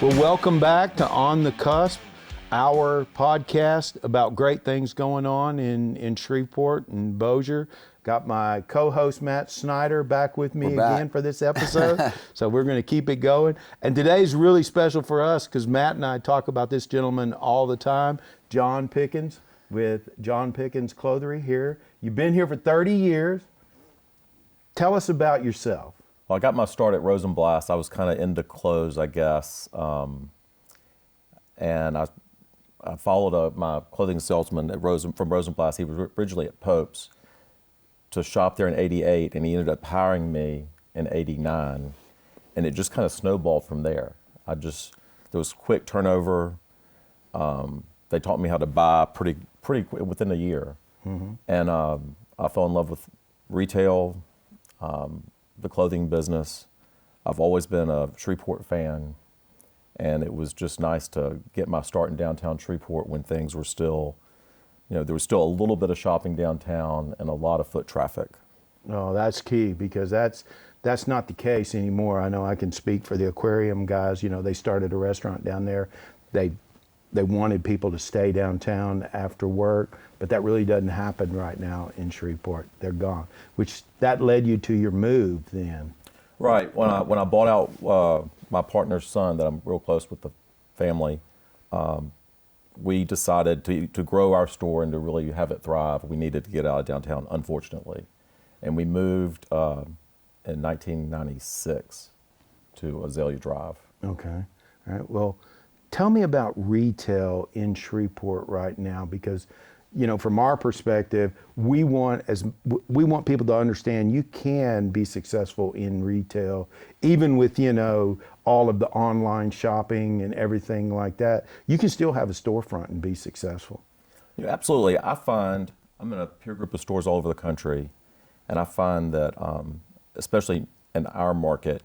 Well, welcome back to On the Cusp, our podcast about great things going on in Shreveport and Bossier. Got my co-host Matt Snyder back with me again for this episode. So we're going to keep it going. And today's really special for us because Matt and I talk about this gentleman all the time, John Pickens with John Pickens Clothiers here. You've been here for 30 years. Tell us about yourself. Well, I got my start at Rosenblatt. I was kind of into clothes, I guess. And I followed my clothing salesman from Rosenblatt. He was originally at Pope's to shop there in '88, and he ended up hiring me in '89, and it just kind of snowballed from there. There was quick turnover. They taught me how to buy pretty within a year, and I fell in love with retail, the clothing business. I've always been a Shreveport fan, and it was just nice to get my start in downtown Shreveport when things were still, there was still a little bit of shopping downtown and a lot of foot traffic. Oh, that's key because that's not the case anymore. I know I can speak for the aquarium guys. They started a restaurant down there. They wanted people to stay downtown after work, but that really doesn't happen right now in Shreveport. They're gone, which that led you to your move then. Right. When I bought out my partner's son, that I'm real close with the family, we decided to grow our store and to really have it thrive. We needed to get out of downtown, unfortunately. And we moved in 1996 to Azalea Drive. Okay. All right. Well, tell me about retail in Shreveport right now, because, from our perspective, we want people to understand you can be successful in retail, even with, all of the online shopping and everything like that. You can still have a storefront and be successful. Yeah, absolutely. I find I'm in a peer group of stores all over the country, and I find that, especially in our market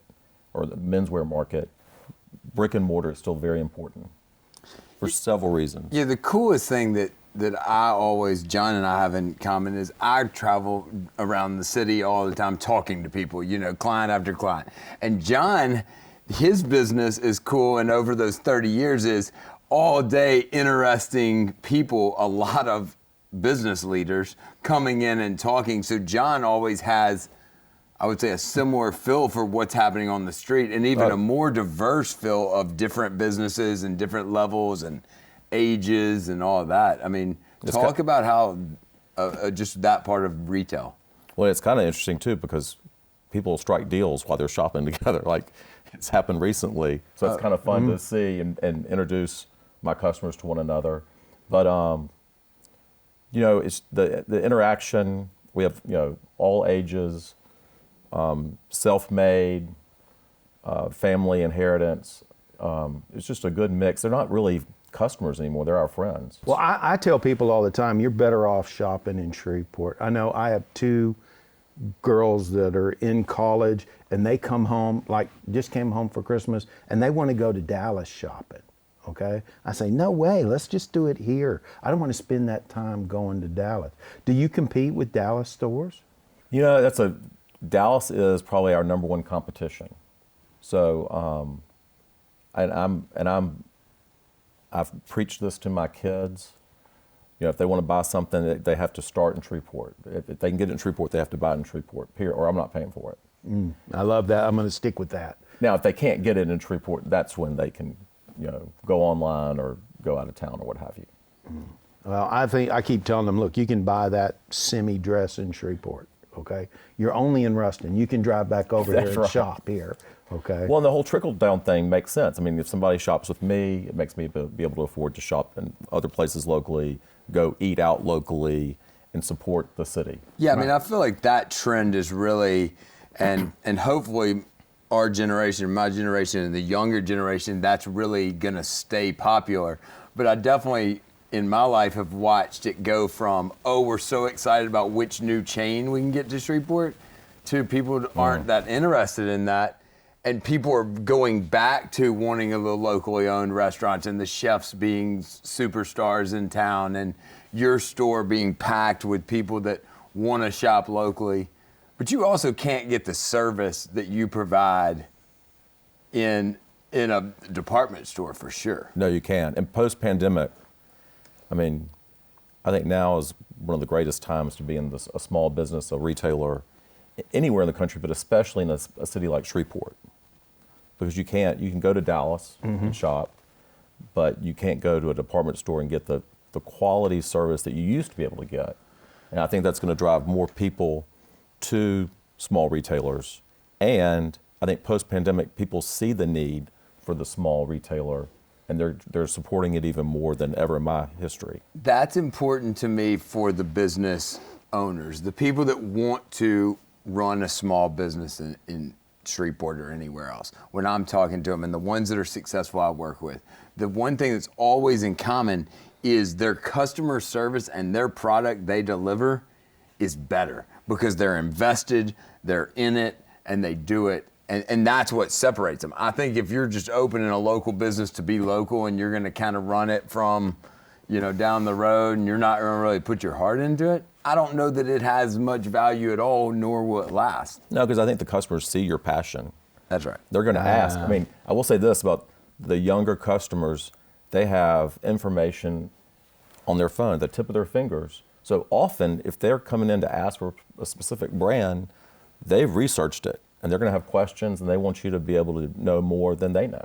or the menswear market, brick and mortar is still very important for several reasons. Yeah, the coolest thing that John and I have in common is I travel around the city all the time talking to people, client after client. And John, his business is cool, and over those 30 years is all day interesting people, a lot of business leaders coming in and talking. So John always has, I would say, a similar feel for what's happening on the street, and even a more diverse feel of different businesses and different levels and ages and all of that. I mean, talk about how just that part of retail. Well, it's kind of interesting too, because people strike deals while they're shopping together. Like, it's happened recently, so it's kind of fun to see and introduce my customers to one another. But it's the interaction. We have all ages. Self-made, family inheritance. It's just a good mix. They're not really customers anymore. They're our friends. Well, I tell people all the time, you're better off shopping in Shreveport. I know I have two girls that are in college, and they come home, just came home for Christmas, and they want to go to Dallas shopping. Okay? I say, no way, let's just do it here. I don't want to spend that time going to Dallas. Do you compete with Dallas stores? Dallas is probably our number one competition. So, I've preached this to my kids. If they want to buy something, they have to start in Shreveport. If they can get it in Shreveport, they have to buy it in Shreveport, period, or I'm not paying for it. I love that. I'm going to stick with that. Now, if they can't get it in Shreveport, that's when they can, go online or go out of town or what have you. Well, I keep telling them, look, you can buy that semi-dress in Shreveport. Okay, you're only in Ruston. You can drive back over here and shop here. Okay. Well, and the whole trickle-down thing makes sense. I mean, if somebody shops with me, it makes me be able to afford to shop in other places locally, go eat out locally, and support the city. Yeah, I mean, I feel like that trend is really, and hopefully our generation, my generation, and the younger generation, that's really going to stay popular. But I definitely, in my life, have watched it go from, we're so excited about which new chain we can get to Shreveport, to people aren't that interested in that. And people are going back to wanting the locally owned restaurants and the chefs being superstars in town and your store being packed with people that want to shop locally. But you also can't get the service that you provide in in a department store for sure. No, you can. And post-pandemic, I mean, I think now is one of the greatest times to be in a small business, a retailer, anywhere in the country, but especially in a city like Shreveport. Because you can go to Dallas and shop, but you can't go to a department store and get the quality service that you used to be able to get. And I think that's going to drive more people to small retailers. And I think post-pandemic, people see the need for the small retailer, and they're supporting it even more than ever in my history. That's important to me for the business owners, the people that want to run a small business in Shreveport or anywhere else. When I'm talking to them, and the ones that are successful I work with, the one thing that's always in common is their customer service and their product they deliver is better because they're invested, they're in it, and they do it. And that's what separates them. I think if you're just opening a local business to be local and you're going to kind of run it from, down the road and you're not going to really put your heart into it, I don't know that it has much value at all, nor will it last. No, because I think the customers see your passion. That's right. They're going to ask. I mean, I will say this about the younger customers, they have information on their phone, the tip of their fingers. So often, if they're coming in to ask for a specific brand, they've researched it, and they're going to have questions, and they want you to be able to know more than they know.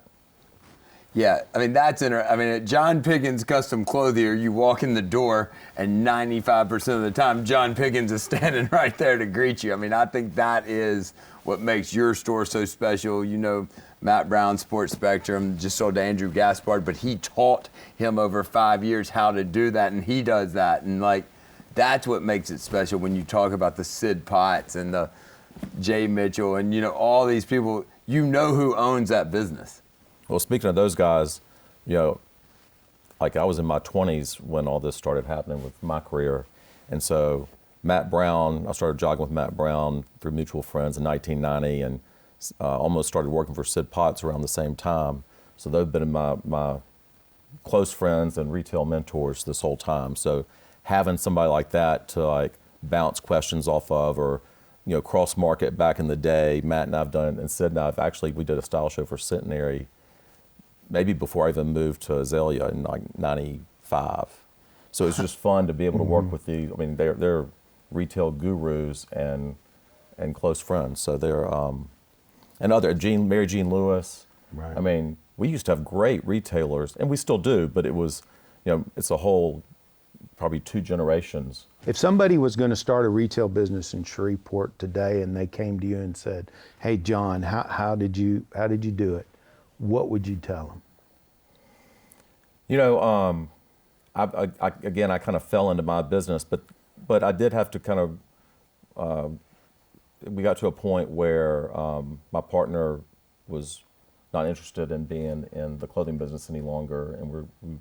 Yeah, I mean, that's interesting. I mean, at John Pickens Custom Clothiers, you walk in the door, and 95% of the time, John Pickens is standing right there to greet you. I mean, I think that is what makes your store so special. Matt Brown, Sports Spectrum, just sold to Andrew Gaspard, but he taught him over 5 years how to do that, and he does that. And, that's what makes it special when you talk about the Sid Potts and the Jay Mitchell and, all these people, who owns that business. Well, speaking of those guys, I was in my 20s when all this started happening with my career. And so Matt Brown, I started jogging with Matt Brown through mutual friends in 1990 and almost started working for Sid Potts around the same time. So they've been my close friends and retail mentors this whole time. So having somebody like that to bounce questions off of, or cross market back in the day, Matt and I've done, and Sid and I've we did a style show for Centenary maybe before I even moved to Azalea in 95. So it's just fun to be able to work with these. I mean, they're retail gurus and close friends. So they're and Mary Jean Lewis. Right. I mean, we used to have great retailers, and we still do, but it was, it's a whole probably 2 generations. If somebody was going to start a retail business in Shreveport today and they came to you and said, "Hey, John, how did you do it?" What would you tell them? I kind of fell into my business, but I did have to kind of, we got to a point where my partner was not interested in being in the clothing business any longer, and we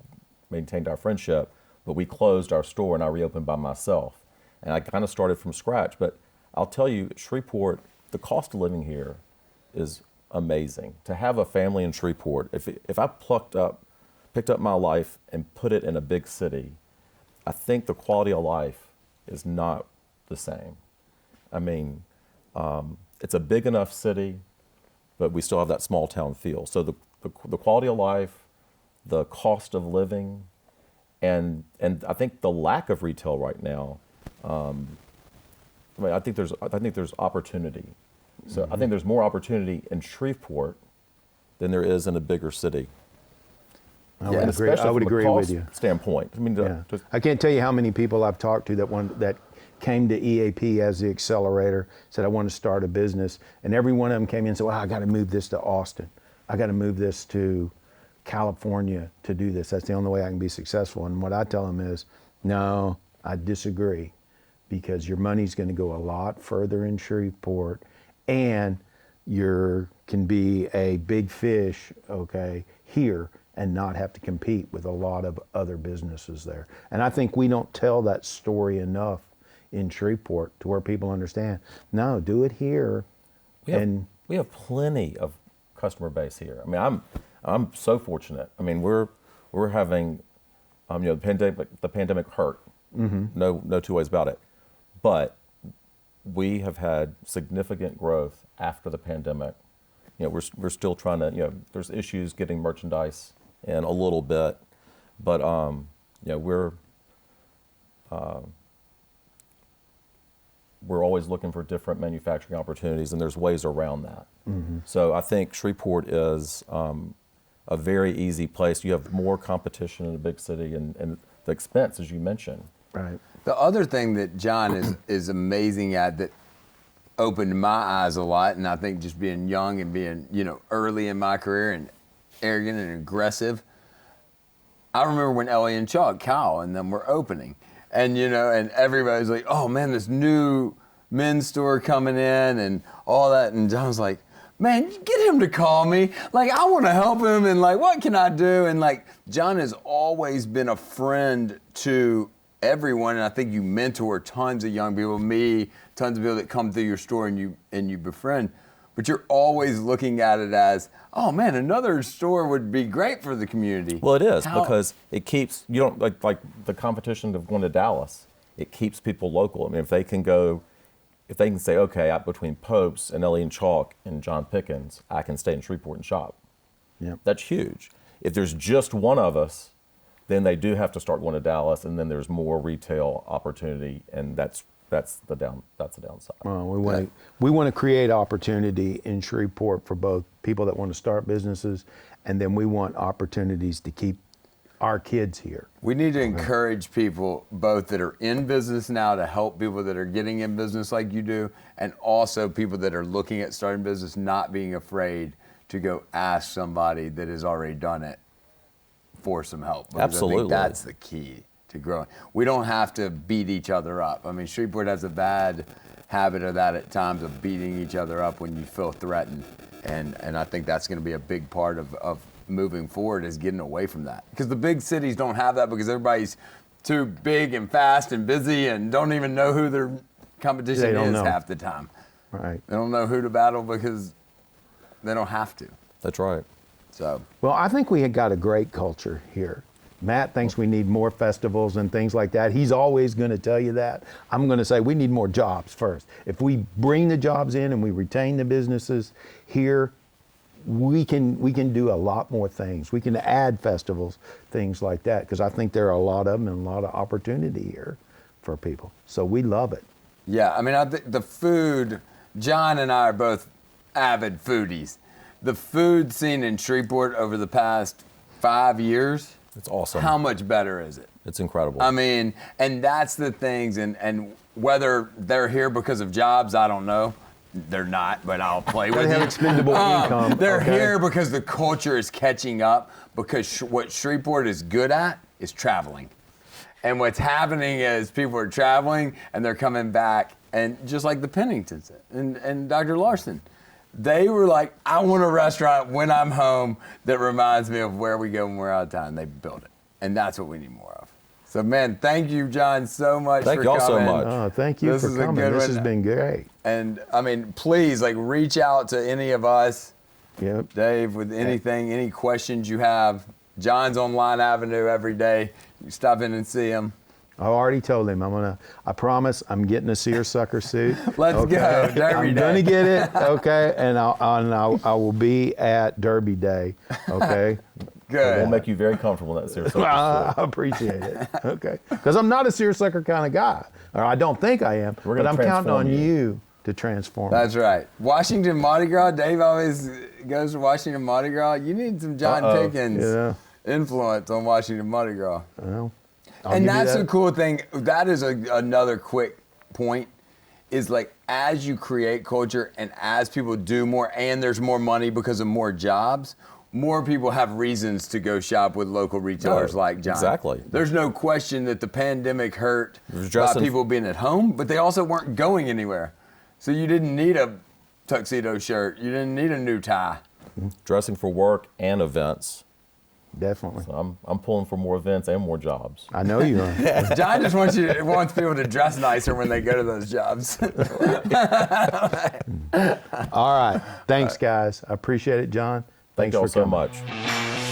maintained our friendship, but we closed our store and I reopened by myself. And I kind of started from scratch, but I'll tell you, Shreveport, the cost of living here is amazing. To have a family in Shreveport, if I picked up my life and put it in a big city, I think the quality of life is not the same. I mean, it's a big enough city, but we still have that small town feel. So the quality of life, the cost of living, and I think the lack of retail right now. I think there's opportunity. So I think there's more opportunity in Shreveport than there is in a bigger city. I would agree with you. Standpoint. I mean, I can't tell you how many people I've talked to that came to EAP as the accelerator, said, "I want to start a business," and every one of them came in and said, "Well, I got to move this to Austin. I got to move this to California to do this. That's the only way I can be successful." And what I tell them is, no, I disagree, because your money's going to go a lot further in Shreveport, and you can be a big fish, here, and not have to compete with a lot of other businesses there. And I think we don't tell that story enough in Shreveport to where people understand, no, do it here. We have plenty of customer base here. I mean, I'm so fortunate. I mean, we're having, the pandemic hurt. Mm-hmm. No 2 ways about it. But we have had significant growth after the pandemic, we're still trying to, there's issues getting merchandise in a little bit, but we're always looking for different manufacturing opportunities, and there's ways around that. Mm-hmm. So I think Shreveport is a very easy place. You have more competition in a big city, and the expense, as you mentioned. Right. The other thing that John is amazing at that opened my eyes a lot, and I think just being young and being, early in my career and arrogant and aggressive, I remember when Ellie and Chuck, Kyle, and them were opening. And, and everybody's like, oh man, this new men's store coming in and all that. And John was like, man, get him to call me. Like, I want to help him. And like, what can I do? And like, John has always been a friend to everyone. And I think you mentor tons of young people, me, tons of people that come through your store and you befriend. But you're always looking at it as, oh man, another store would be great for the community. Well, it is because it keeps, you don't like the competition of going to Dallas, it keeps people local. I mean, if they can say, okay, between Pope's and Ellie and Chalk and John Pickens, I can stay in Shreveport and shop. Yeah, that's huge. If there's just one of us, then they do have to start going to Dallas, and then there's more retail opportunity, and that's the downside. Well, we want to create opportunity in Shreveport for both people that want to start businesses, and then we want opportunities to keep our kids here. We need to encourage people both that are in business now to help people that are getting in business like you do, and also people that are looking at starting business not being afraid to go ask somebody that has already done it for some help. Because Absolutely. I think that's the key to growing. We don't have to beat each other up. I mean, Shreveport has a bad habit of that at times, of beating each other up when you feel threatened. And I think that's going to be a big part of moving forward, is getting away from that. Because the big cities don't have that, because everybody's too big and fast and busy and don't even know who their competition is half the time. Right. They don't know who to battle because they don't have to. That's right. So. Well, I think we had got a great culture here. Matt thinks we need more festivals and things like that. He's always going to tell you that. I'm going to say we need more jobs first. If we bring the jobs in and we retain the businesses here, we can do a lot more things. We can add festivals, things like that, because I think there are a lot of them and a lot of opportunity here for people. So we love it. Yeah, I mean, I think the food, John and I are both avid foodies. The food scene in Shreveport over the past 5 years, it's awesome. How much better is it? It's incredible. I mean, and that's the things, and whether they're here because of jobs, I don't know. They're not, but I'll play with They have you. expendable income. They're here because the culture is catching up, because what Shreveport is good at is traveling. And what's happening is people are traveling and they're coming back, and just like the Penningtons and Dr. Larson, they were like, I want a restaurant when I'm home that reminds me of where we go when we're out of town. They built it. And that's what we need more of. So, man, thank you, John, so much for coming. Thank y'all so much. Oh, thank you for coming. This has been great. And, I mean, please, reach out to any of us. Yep. Dave, with anything, any questions you have. John's on Line Avenue every day. You stop in and see him. I already told him I promise I'm getting a seersucker suit. Let's go, Derby Day. I'm gonna get it, okay, and I will be at Derby Day, okay. Good. We'll make you very comfortable in that seersucker suit. I appreciate it, okay, because I'm not a seersucker kind of guy, or I don't think I am, but I'm counting on you to transform. That's right. Washington Mardi Gras. Dave always goes to Washington Mardi Gras. You need some John Pickens influence on Washington Mardi Gras. Well. And that's the cool thing. That is another quick point, is as you create culture and as people do more and there's more money because of more jobs, more people have reasons to go shop with local retailers like John. Exactly. There's no question that the pandemic hurt by people being at home, but they also weren't going anywhere. So you didn't need a tuxedo shirt. You didn't need a new tie. Dressing for work and events. Definitely. So I'm pulling for more events and more jobs. I know you are. John just wants people to dress nicer when they go to those jobs. All right. Thanks, guys. I appreciate it, John. Thank Thanks y'all for coming. so much.